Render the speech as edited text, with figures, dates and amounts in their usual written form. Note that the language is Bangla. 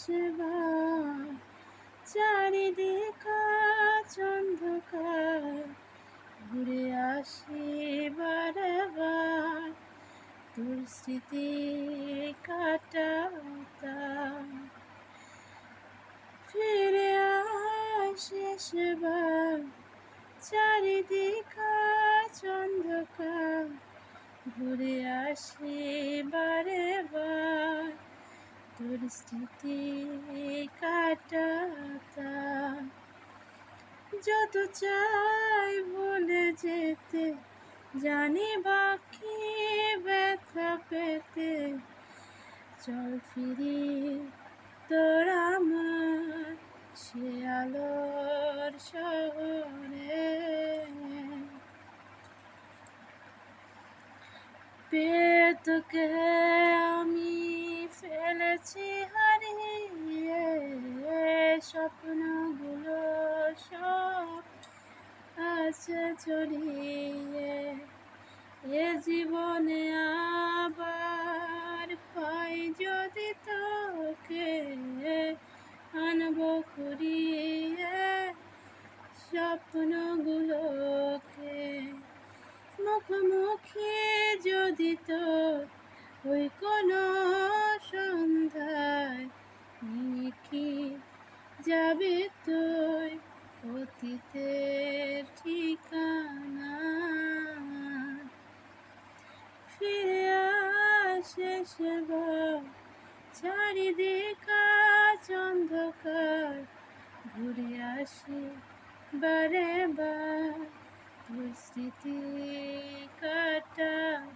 শেষবার চারিদিক আজ অন্ধকার, ঘুরে আসি বারবার তোর স্মৃতি কাটাতাম। ফিরে আয় শেষবার চারিদিক আজ অন্ধকার, ঘুরে আসি বারে বার তোর স্মৃতি কাটাতাম। যত চাই বলে যেতে, জানি বাকি ব্যথা পেতে, চল ফিরি তোর আমার সে আলোর শহরে। পেয়ে তোকে আমি ফেলেছি হারিয়ে, স্বপ্নগুলো সব আছে জড়িয়ে। এ জীবনে আবার পাই যদি তোকে, আনবো ঘুরিয়ে স্বপ্নগুলোকে। মুখোমুখি যদি তোর ওই কোনো সন্ধ্যায়, নিয়ে কি যাবে তুই অতীতের ঠিকানা। ফিরে আয় শেষবার চারিদিক আজ অন্ধকার, ঘুরে আসি বারে বার তোর স্মৃতি কাটাতাম।